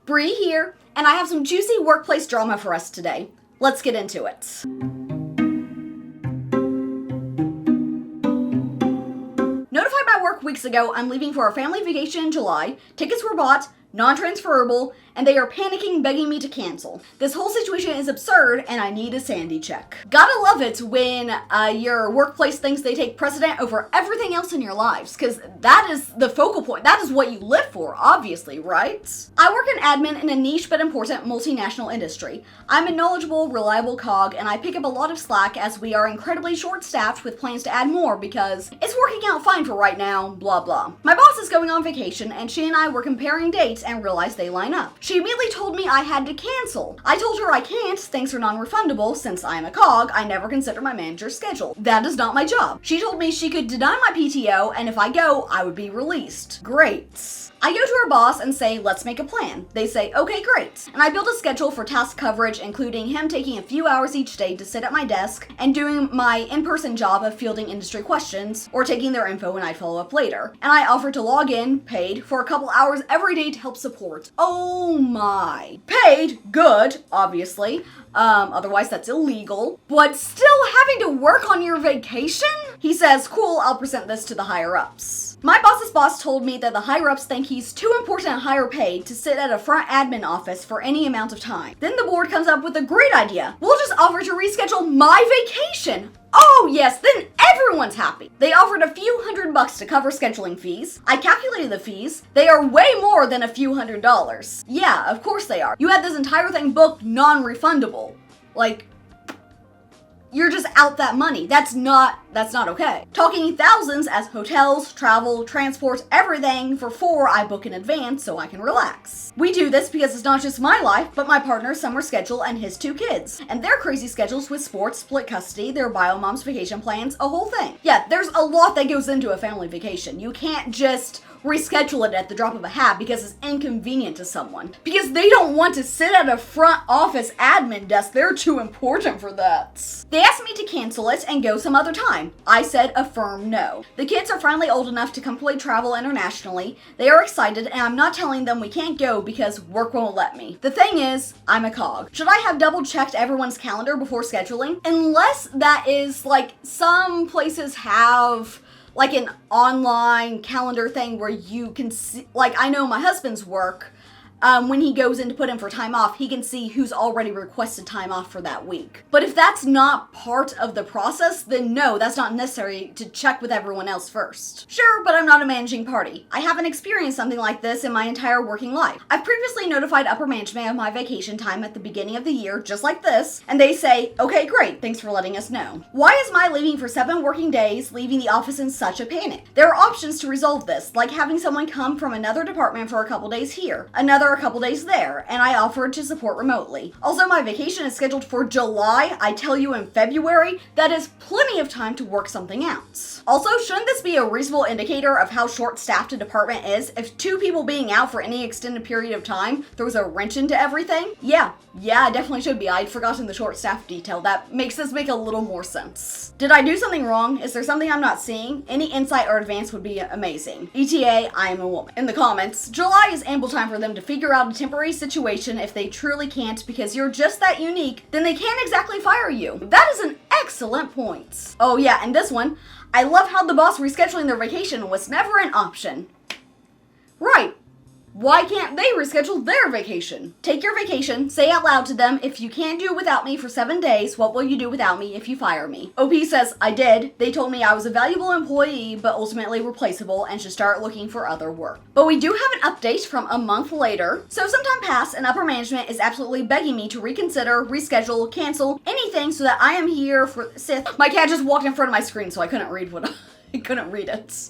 Bree here, and I have some juicy workplace drama for us today. Let's get into it. Notified by work weeks ago I'm leaving for a family vacation in July, tickets were bought, non-transferable, and they are panicking, begging me to cancel. This whole situation is absurd, and I need a sanity check. Gotta love it when your workplace thinks they take precedent over everything else in your lives, because that is the focal point. That is what you live for, obviously, right? I work in admin in a niche but important multinational industry. I'm a knowledgeable, reliable cog, and I pick up a lot of slack as we are incredibly short-staffed with plans to add more because it's working out fine for right now, blah blah. My boss is going on vacation, and she and I were comparing dates and realized they line up. She immediately told me I had to cancel. I told her I can't, thanks are non-refundable. Since I am a cog, I never consider my manager's schedule. That is not my job. She told me she could deny my PTO, and if I go, I would be released. Great. I go to her boss and say, let's make a plan. They say, okay, great. And I build a schedule for task coverage, including him taking a few hours each day to sit at my desk and doing my in-person job of fielding industry questions or taking their info and I'd follow up later. And I offer to log in, paid, for a couple hours every day to help support. Oh my. Paid, good, obviously. Otherwise that's illegal. But still having to work on your vacation? He says, cool, I'll present this to the higher-ups. My boss's boss told me that the higher-ups think he's too important and higher paid to sit at a front admin office for any amount of time. Then the board comes up with a great idea. We'll just offer to reschedule my vacation. Oh yes, then everyone's happy. They offered a few $100 to cover scheduling fees. I calculated the fees. They are way more than a few $100. Yeah, of course they are. You had this entire thing booked non-refundable. Like, you're just out that money. That's not okay. Talking thousands as hotels, travel, transport, everything for 4 I book in advance so I can relax. We do this because it's not just my life, but my partner's summer schedule and his 2 kids. And their crazy schedules with sports, split custody, their bio mom's vacation plans, a whole thing. Yeah, there's a lot that goes into a family vacation. You can't just reschedule it at the drop of a hat because it's inconvenient to someone. Because they don't want to sit at a front office admin desk. They're too important for that. They asked me to cancel it and go some other time. I said a firm no. The kids are finally old enough to comfortably travel internationally. They are excited and I'm not telling them we can't go because work won't let me. The thing is, I'm a cog. Should I have double checked everyone's calendar before scheduling? Unless that is like some places have like an online calendar thing where you can see, like I know my husband's work, when he goes in to put in for time off, he can see who's already requested time off for that week. But if that's not part of the process, then no, that's not necessary to check with everyone else first. Sure, but I'm not a managing party. I haven't experienced something like this in my entire working life. I've previously notified upper management of my vacation time at the beginning of the year, just like this, and they say, okay, great, thanks for letting us know. Why is my leaving for 7 working days leaving the office in such a panic? There are options to resolve this, like having someone come from another department for a couple days here, another a couple days there, and I offered to support remotely. Also, my vacation is scheduled for July. I tell you in February, that is plenty of time to work something out. Also, shouldn't this be a reasonable indicator of how short-staffed a department is if 2 people being out for any extended period of time throws a wrench into everything? Yeah, it definitely should be. I'd forgotten the short-staffed detail. That makes this make a little more sense. Did I do something wrong? Is there something I'm not seeing? Any insight or advance would be amazing. ETA, I am a woman. In the comments, July is ample time for them to figure out a temporary situation. If they truly can't because you're just that unique, then they can't exactly fire you. That is an excellent point. Oh yeah, and this one, I love how the boss rescheduling their vacation was never an option. Right. Why can't they reschedule their vacation? Take your vacation, say out loud to them, if you can't do without me for 7 days, what will you do without me if you fire me? OP says, I did. They told me I was a valuable employee, but ultimately replaceable and should start looking for other work. But we do have an update from a month later. So some time passed and upper management is absolutely begging me to reconsider, reschedule, cancel, anything so that I am here for Sith. My cat just walked in front of my screen so I couldn't read I couldn't read it.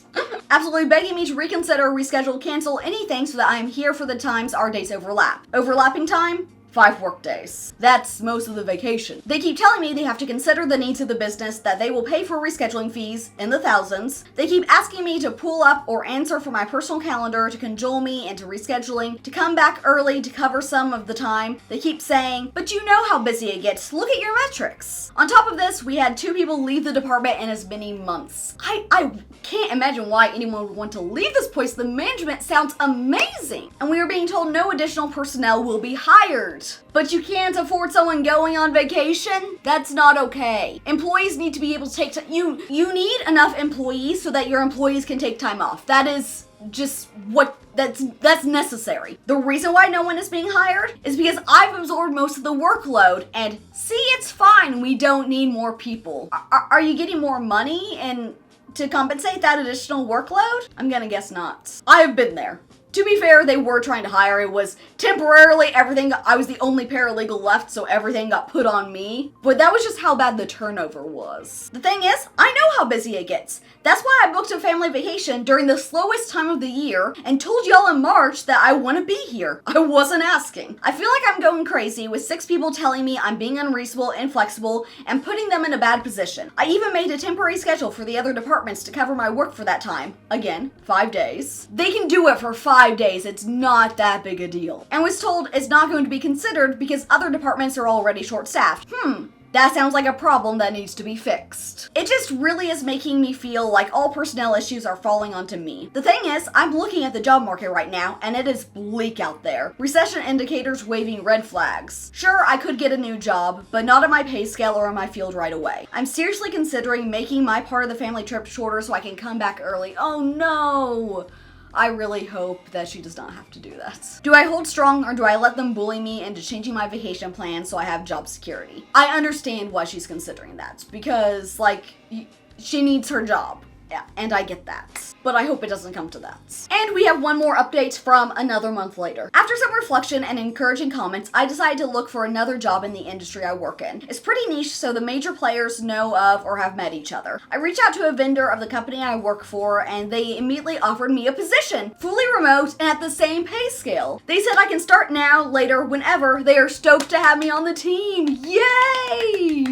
Absolutely begging me to reconsider, reschedule, cancel anything so that I am here for the times our dates overlap. Overlapping time? 5 work days. That's most of the vacation. They keep telling me they have to consider the needs of the business, that they will pay for rescheduling fees in the thousands. They keep asking me to pull up or answer for my personal calendar to cajole me into rescheduling, to come back early to cover some of the time. They keep saying, but you know how busy it gets. Look at your metrics. On top of this, we had 2 people leave the department in as many months. I can't imagine why anyone would want to leave this place. The management sounds amazing. And we are being told no additional personnel will be hired. But you can't afford someone going on vacation? That's not okay. Employees need to be able to take you need enough employees so that your employees can take time off. That is just that's necessary. The reason why no one is being hired is because I've absorbed most of the workload, and see, it's fine, we don't need more people. Are you getting more money and to compensate that additional workload? I'm gonna guess not. I've been there. To be fair, they were trying to hire. It was temporarily I was the only paralegal left, so everything got put on me. But that was just how bad the turnover was. The thing is, I know how busy it gets. That's why I booked a family vacation during the slowest time of the year and told y'all in March that I want to be here. I wasn't asking. I feel like I'm going crazy with 6 people telling me I'm being unreasonable, inflexible, and putting them in a bad position. I even made a temporary schedule for the other departments to cover my work for that time. Again, 5 days. They can do it for 5 days, it's not that big a deal. And was told it's not going to be considered because other departments are already short-staffed. That sounds like a problem that needs to be fixed. It just really is making me feel like all personnel issues are falling onto me. The thing is, I'm looking at the job market right now, and it is bleak out there. Recession indicators waving red flags. Sure, I could get a new job, but not at my pay scale or in my field right away. I'm seriously considering making my part of the family trip shorter so I can come back early. Oh no! I really hope that she does not have to do that. Do I hold strong, or do I let them bully me into changing my vacation plan so I have job security? I understand why she's considering that, because, she needs her job. Yeah, and I get that. But I hope it doesn't come to that. And we have one more update from another month later. After some reflection and encouraging comments, I decided to look for another job in the industry I work in. It's pretty niche, so the major players know of or have met each other. I reached out to a vendor of the company I work for, and they immediately offered me a position, fully remote and at the same pay scale. They said I can start now, later, whenever. They are stoked to have me on the team. Yay!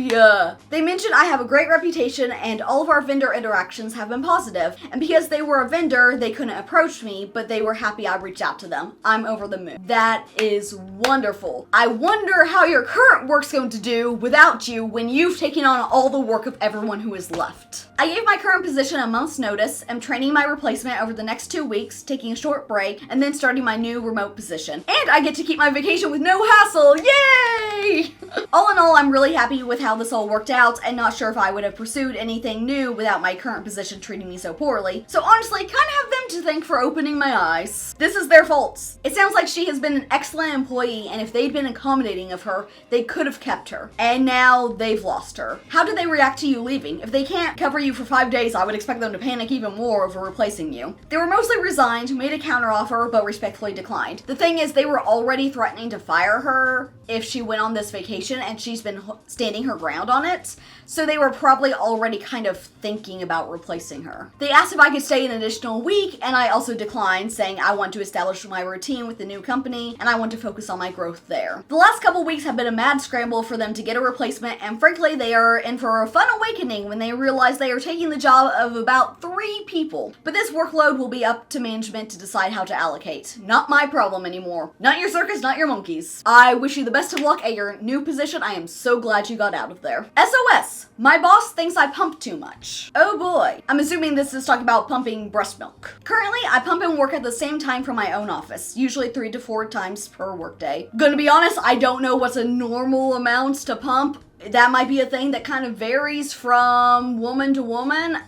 They mentioned I have a great reputation and all of our vendor interactions have been positive. And because they were a vendor, they couldn't approach me, but they were happy I reached out to them. I'm over the moon. That is wonderful. I wonder how your current work's going to do without you when you've taken on all the work of everyone who is left. I gave my current position a month's notice, am training my replacement over the next 2 weeks, taking a short break, and then starting my new remote position. And I get to keep my vacation with no hassle. Yay! All in all, I'm really happy with how this all worked out, and not sure if I would have pursued anything new without my current position treating me so poorly. So honestly, kind of have them to thank for opening my eyes. This is their fault. It sounds like she has been an excellent employee, and if they'd been accommodating of her, they could have kept her. And now they've lost her. How did they react to you leaving? If they can't cover you for 5 days, I would expect them to panic even more over replacing you. They were mostly resigned, made a counteroffer, but respectfully declined. The thing is, they were already threatening to fire her if she went on this vacation, and she's been standing her ground on it. So they were probably already kind of thinking about replacing her. They asked if I could stay an additional week, and I also declined, saying I want to establish my routine with the new company, and I want to focus on my growth there. The last couple weeks have been a mad scramble for them to get a replacement, and frankly, they are in for a fun awakening when they realize they are taking the job of about 3 people. But this workload will be up to management to decide how to allocate. Not my problem anymore. Not your circus, not your monkeys. I wish you the best of luck at your new position. I am so glad you got out of there. SOS! My boss thinks I pump too much. Oh boy. I'm assuming this is talking about pumping breast milk. Currently, I pump and work at the same time from my own office, usually 3 to 4 times per workday. Gonna be honest, I don't know what's a normal amount to pump. That might be a thing that kind of varies from woman to woman.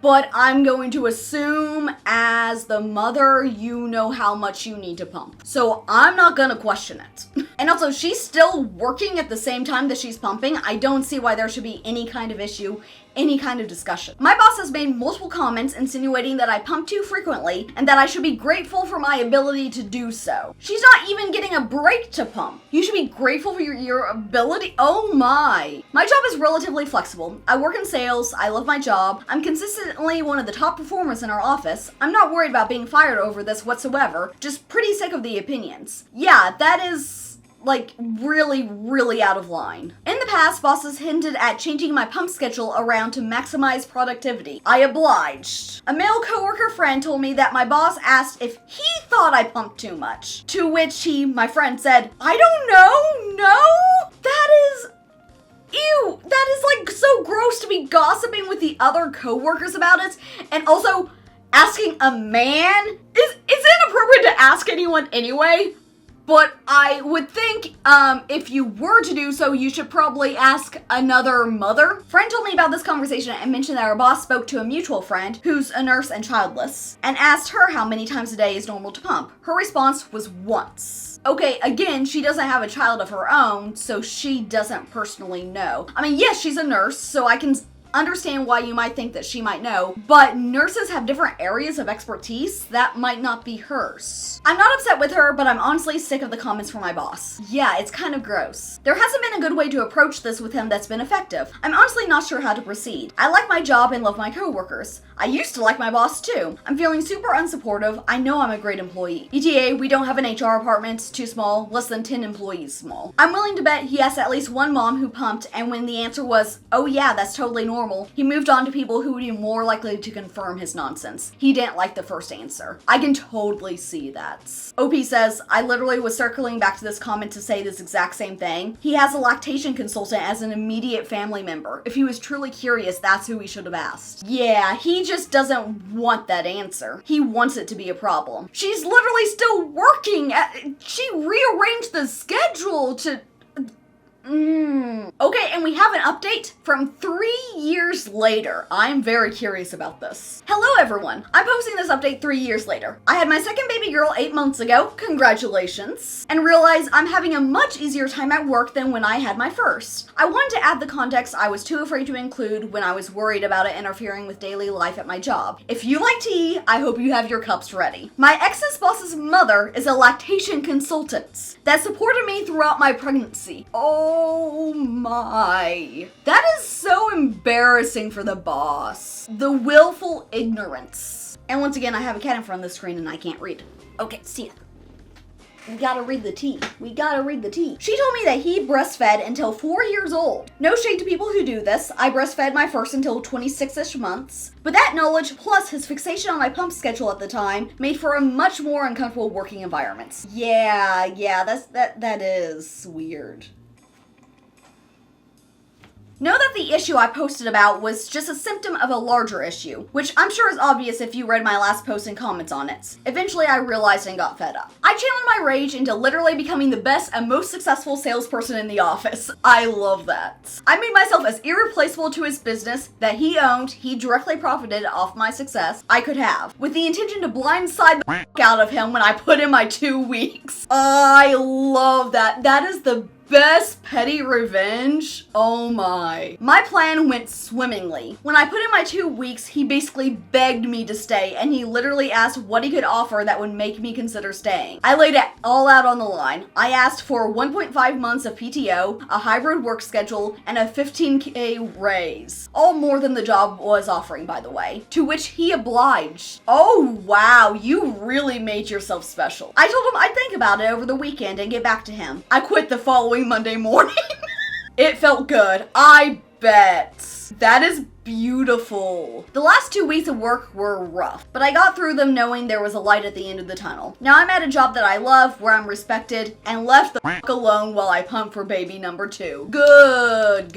But I'm going to assume as the mother, you know how much you need to pump. So I'm not gonna question it. And also, she's still working at the same time that she's pumping. I don't see why there should be any kind of issue, any kind of discussion. My boss has made multiple comments insinuating that I pump too frequently and that I should be grateful for my ability to do so. She's not even getting a break to pump. You should be grateful for your ability. Oh my. My job is relatively flexible. I work in sales. I love my job. I'm consistently one of the top performers in our office. I'm not worried about being fired over this whatsoever. Just pretty sick of the opinions. Yeah, that is like really, really out of line. In the past, bosses hinted at changing my pump schedule around to maximize productivity. I obliged. A male coworker friend told me that my boss asked if he thought I pumped too much. To which my friend said, I don't know, no? That is... Ew, that is like so gross to be gossiping with the other coworkers about it, and also asking a man. It's inappropriate to ask anyone anyway, but I would think if you were to do so, you should probably ask another mother. Friend told me about this conversation and mentioned that our boss spoke to a mutual friend who's a nurse and childless and asked her how many times a day is normal to pump. Her response was once. Okay, again, she doesn't have a child of her own, so she doesn't personally know. I mean, yes, she's a nurse, so I can understand why you might think that she might know, but nurses have different areas of expertise that might not be hers. I'm not upset with her, but I'm honestly sick of the comments from my boss. Yeah, it's kind of gross. There hasn't been a good way to approach this with him that's been effective. I'm honestly not sure how to proceed. I like my job and love my coworkers. I used to like my boss too. I'm feeling super unsupportive. I know I'm a great employee. ETA, we don't have an HR department, it's too small, less than 10 employees small. I'm willing to bet he asked at least one mom who pumped, and when the answer was, oh yeah, that's totally normal, he moved on to people who would be more likely to confirm his nonsense. He didn't like the first answer. I can totally see that. OP says, I literally was circling back to this comment to say this exact same thing. He has a lactation consultant as an immediate family member. If he was truly curious, that's who he should have asked. Yeah, he just doesn't want that answer. He wants it to be a problem. She's literally still working. She rearranged the schedule to... Okay, and we have an update from 3 years later. I'm very curious about this. Hello everyone, I'm posting this update 3 years later. I had my second baby girl 8 months ago, congratulations, and realized I'm having a much easier time at work than when I had my first. I wanted to add the context I was too afraid to include when I was worried about it interfering with daily life at my job. If you like tea, I hope you have your cups ready. My ex's boss's mother is a lactation consultant that supported me throughout my pregnancy. Oh my. That is so embarrassing for the boss. The willful ignorance. And once again, I have a cat in front of the screen and I can't read. Okay, see ya. We gotta read the tea. We gotta read the tea. She told me that he breastfed until 4 years old. No shade to people who do this. I breastfed my first until 26-ish months. But that knowledge, plus his fixation on my pump schedule at the time, made for a much more uncomfortable working environment. Yeah, that is weird. Know that the issue I posted about was just a symptom of a larger issue, which I'm sure is obvious if you read my last post and comments on it. Eventually I realized and got fed up. I channeled my rage into literally becoming the best and most successful salesperson in the office. I love that. I made myself as irreplaceable to his business that he owned, he directly profited off my success, I could have, with the intention to blindside the f*** out of him when I put in my 2 weeks. I love that. That is the best petty revenge. Oh my. My plan went swimmingly. When I put in my 2 weeks, he basically begged me to stay, and he literally asked what he could offer that would make me consider staying. I laid it all out on the line. I asked for 1.5 months of PTO, a hybrid work schedule, and a $15K raise. All more than the job was offering, by the way. To which he obliged. Oh wow, you really made yourself special. I told him I'd think about it over the weekend and get back to him. I quit the following Monday morning. It felt good, I bet. That is beautiful. The last 2 weeks of work were rough, but I got through them knowing there was a light at the end of the tunnel. Now I'm at a job that I love, where I'm respected, and left the f*** alone while I pump for baby number 2. Good.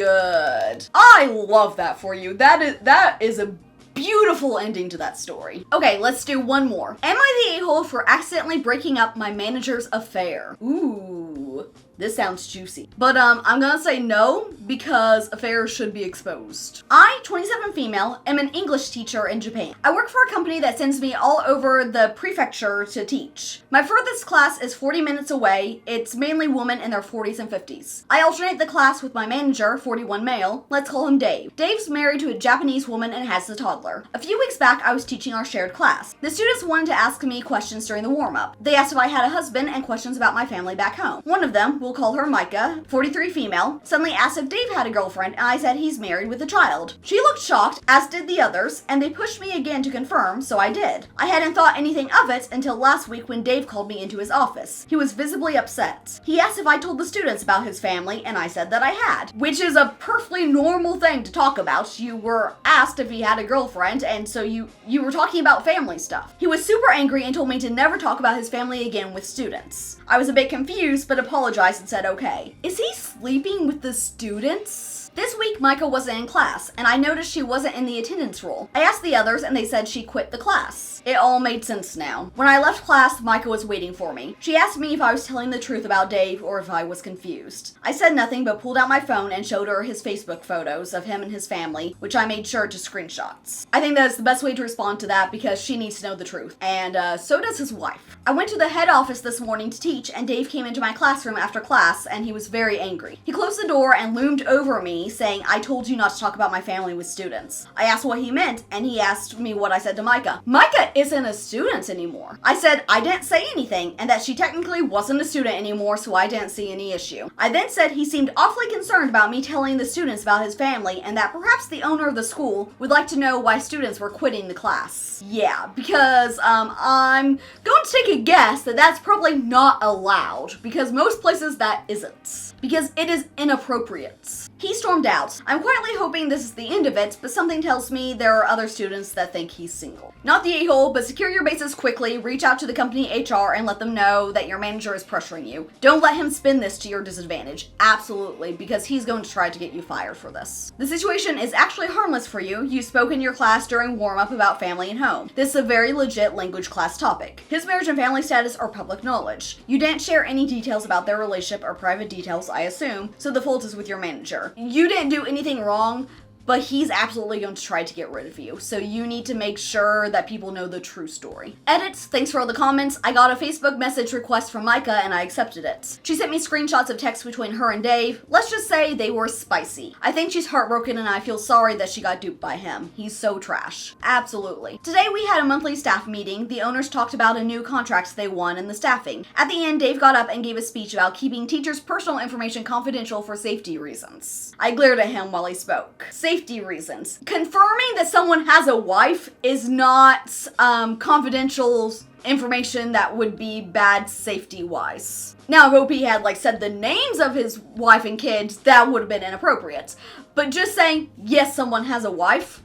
I love that for you. That is a beautiful ending to that story. Okay, let's do one more. Am I the a-hole for accidentally breaking up my manager's affair? Ooh. This sounds juicy. But I'm gonna say no, because affairs should be exposed. I, 27 female, am an English teacher in Japan. I work for a company that sends me all over the prefecture to teach. My furthest class is 40 minutes away. It's mainly women in their 40s and 50s. I alternate the class with my manager, 41 male. Let's call him Dave. Dave's married to a Japanese woman and has a toddler. A few weeks back, I was teaching our shared class. The students wanted to ask me questions during the warm-up. They asked if I had a husband and questions about my family back home. One of them, we'll call her Micah, 43 female, suddenly asked if Dave had a girlfriend, and I said he's married with a child. She looked shocked, as did the others, and they pushed me again to confirm, so I did. I hadn't thought anything of it until last week when Dave called me into his office. He was visibly upset. He asked if I told the students about his family, and I said that I had, which is a perfectly normal thing to talk about. You were asked if he had a girlfriend, and so you were talking about family stuff. He was super angry and told me to never talk about his family again with students. I was a bit confused, but apologized and said okay. Is he sleeping with the students? This week, Micah wasn't in class, and I noticed she wasn't in the attendance roll. I asked the others, and they said she quit the class. It all made sense now. When I left class, Micah was waiting for me. She asked me if I was telling the truth about Dave or if I was confused. I said nothing, but pulled out my phone and showed her his Facebook photos of him and his family, which I made sure to screenshots. I think that's the best way to respond to that because she needs to know the truth, and so does his wife. I went to the head office this morning to teach, and Dave came into my classroom after class, and he was very angry. He closed the door and loomed over me, saying, "I told you not to talk about my family with students." I asked what he meant, and he asked me what I said to Micah. Micah isn't a student anymore. I said I didn't say anything, and that she technically wasn't a student anymore, so I didn't see any issue. I then said he seemed awfully concerned about me telling the students about his family, and that perhaps the owner of the school would like to know why students were quitting the class. Yeah, because, I'm going to take a guess that that's probably not allowed, because most places that isn't. Because it is inappropriate. He stormed out. I'm quietly hoping this is the end of it, but something tells me there are other students that think he's single. Not the a-hole, but secure your bases quickly, reach out to the company HR and let them know that your manager is pressuring you. Don't let him spin this to your disadvantage. Absolutely, because he's going to try to get you fired for this. The situation is actually harmless for you. You spoke in your class during warm-up about family and home. This is a very legit language class topic. His marriage and family status are public knowledge. You didn't share any details about their relationship or private details, I assume, so the fault is with your manager. You didn't do anything wrong, but he's absolutely going to try to get rid of you, so you need to make sure that people know the true story. Edits, thanks for all the comments. I got a Facebook message request from Micah and I accepted it. She sent me screenshots of texts between her and Dave. Let's just say they were spicy. I think she's heartbroken and I feel sorry that she got duped by him. He's so trash. Absolutely. Today we had a monthly staff meeting. The owners talked about a new contract they won and the staffing. At the end, Dave got up and gave a speech about keeping teachers' personal information confidential for safety reasons. I glared at him while he spoke. Safety reasons. Confirming that someone has a wife is not confidential information that would be bad safety-wise. Now, I hope he had said the names of his wife and kids, that would have been inappropriate. But just saying, yes, someone has a wife,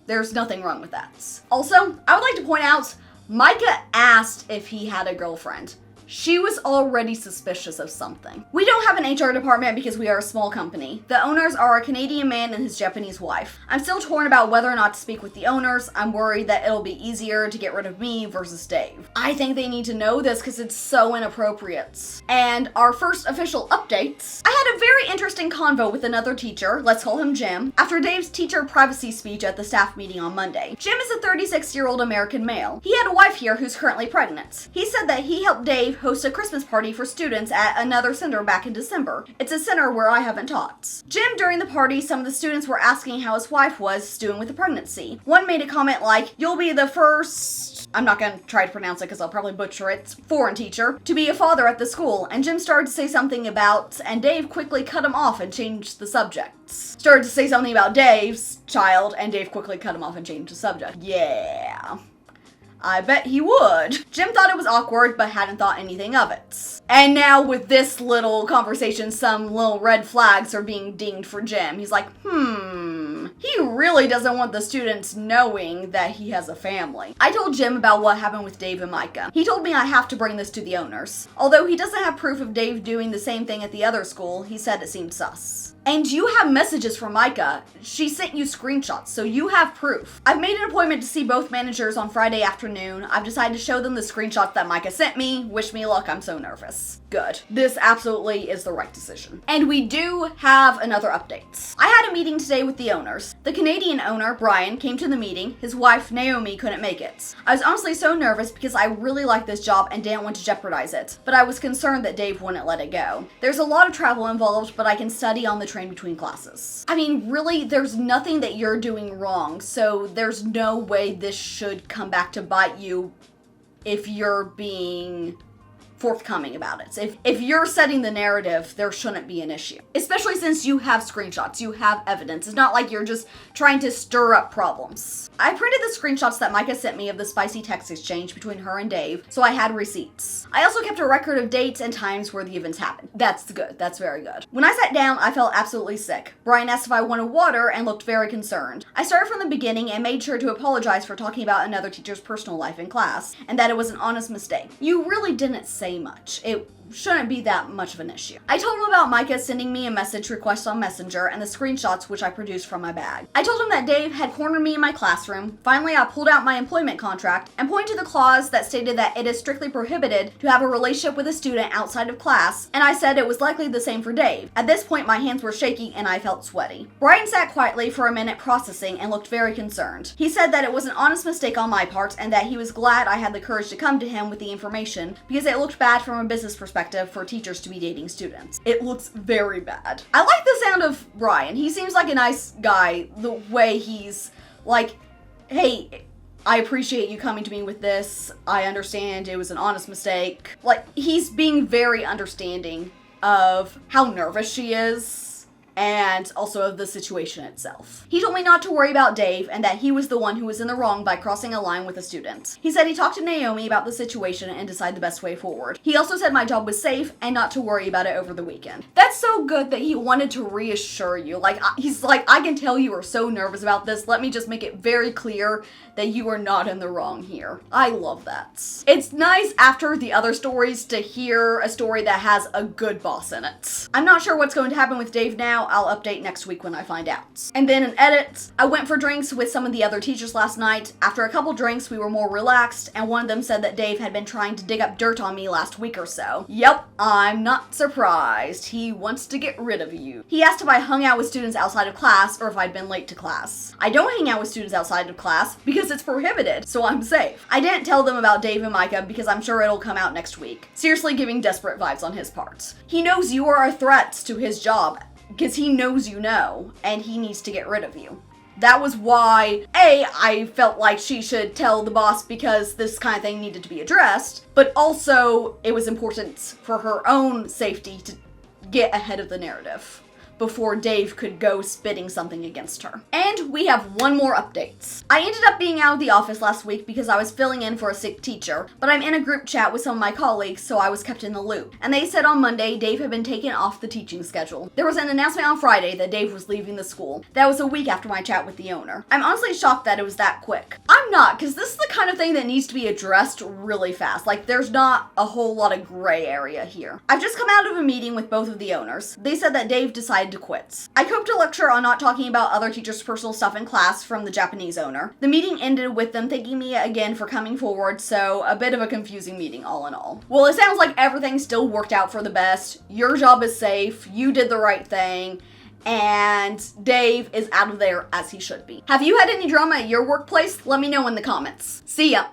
there's nothing wrong with that. Also, I would like to point out, Micah asked if he had a girlfriend. She was already suspicious of something. We don't have an HR department because we are a small company. The owners are a Canadian man and his Japanese wife. I'm still torn about whether or not to speak with the owners. I'm worried that it'll be easier to get rid of me versus Dave. I think they need to know this because it's so inappropriate. And our first official updates. I had a very interesting convo with another teacher, let's call him Jim, after Dave's teacher privacy speech at the staff meeting on Monday. Jim is a 36-year-old American male. He had a wife here who's currently pregnant. He said that he helped Dave host a Christmas party for students at another center back in December. It's a center where I haven't taught. Jim, during the party, some of the students were asking how his wife was doing with the pregnancy. One made a comment like, "You'll be the first," I'm not gonna try to pronounce it because I'll probably butcher it, "foreign teacher to be a father at the school," and Jim started to say something about, and Dave quickly cut him off and changed the subject. Started to say something about Dave's child, and Dave quickly cut him off and changed the subject. Yeah. I bet he would. Jim thought it was awkward, but hadn't thought anything of it. And now with this little conversation, some little red flags are being dinged for Jim. He's like, he really doesn't want the students knowing that he has a family. I told Jim about what happened with Dave and Micah. He told me I have to bring this to the owners. Although he doesn't have proof of Dave doing the same thing at the other school, he said it seemed sus. And you have messages from Micah. She sent you screenshots, so you have proof. I've made an appointment to see both managers on Friday afternoon. I've decided to show them the screenshots that Micah sent me. Wish me luck, I'm so nervous. Good. This absolutely is the right decision. And we do have another update. I had a meeting today with the owners. The Canadian owner, Brian, came to the meeting. His wife, Naomi, couldn't make it. I was honestly so nervous because I really like this job and didn't want to jeopardize it, but I was concerned that Dave wouldn't let it go. There's a lot of travel involved, but I can study on the train between classes. I mean, really, there's nothing that you're doing wrong, so there's no way this should come back to bite you if you're being forthcoming about it. If you're setting the narrative, there shouldn't be an issue. Especially since you have screenshots, you have evidence. It's not like you're just trying to stir up problems. I printed the screenshots that Micah sent me of the spicy text exchange between her and Dave, so I had receipts. I also kept a record of dates and times where the events happened. That's good. That's very good. When I sat down, I felt absolutely sick. Brian asked if I wanted water and looked very concerned. I started from the beginning and made sure to apologize for talking about another teacher's personal life in class, and that it was an honest mistake. You really didn't say much. It shouldn't be that much of an issue. I told him about Micah sending me a message request on Messenger and the screenshots which I produced from my bag. I told him that Dave had cornered me in my classroom. Finally, I pulled out my employment contract and pointed to the clause that stated that it is strictly prohibited to have a relationship with a student outside of class, and I said it was likely the same for Dave. At this point, my hands were shaking and I felt sweaty. Brian sat quietly for a minute processing and looked very concerned. He said that it was an honest mistake on my part and that he was glad I had the courage to come to him with the information because it looked bad from a business perspective for teachers to be dating students. It looks very bad. I like the sound of Brian. He seems like a nice guy, the way he's like, hey, I appreciate you coming to me with this. I understand it was an honest mistake. Like, he's being very understanding of how nervous she is and also of the situation itself. He told me not to worry about Dave and that he was the one who was in the wrong by crossing a line with a student. He said he talked to Naomi about the situation and decided the best way forward. He also said my job was safe and not to worry about it over the weekend. That's so good that he wanted to reassure you. Like, he's like, I can tell you are so nervous about this. Let me just make it very clear that you are not in the wrong here. I love that. It's nice after the other stories to hear a story that has a good boss in it. I'm not sure what's going to happen with Dave now. I'll update next week when I find out. And then an edit. I went for drinks with some of the other teachers last night. After a couple drinks, we were more relaxed, and one of them said that Dave had been trying to dig up dirt on me last week or so. Yep, I'm not surprised. He wants to get rid of you. He asked if I hung out with students outside of class or if I'd been late to class. I don't hang out with students outside of class because it's prohibited, so I'm safe. I didn't tell them about Dave and Micah because I'm sure it'll come out next week. Seriously giving desperate vibes on his part. He knows you are a threat to his job, because he knows you know, and he needs to get rid of you. That was why, I felt like she should tell the boss because this kind of thing needed to be addressed, but also it was important for her own safety to get ahead of the narrative before Dave could go spitting something against her. And we have one more update. I ended up being out of the office last week because I was filling in for a sick teacher, but I'm in a group chat with some of my colleagues, so I was kept in the loop. And they said on Monday, Dave had been taken off the teaching schedule. There was an announcement on Friday that Dave was leaving the school. That was a week after my chat with the owner. I'm honestly shocked that it was that quick. I'm not, because this is the kind of thing that needs to be addressed really fast. Like, there's not a whole lot of gray area here. I've just come out of a meeting with both of the owners. They said that Dave decided to quit. I coped a lecture on not talking about other teachers' personal stuff in class from the Japanese owner. The meeting ended with them thanking me again for coming forward, so a bit of a confusing meeting all in all. Well, it sounds like everything still worked out for the best. Your job is safe, you did the right thing, and Dave is out of there as he should be. Have you had any drama at your workplace? Let me know in the comments. See ya!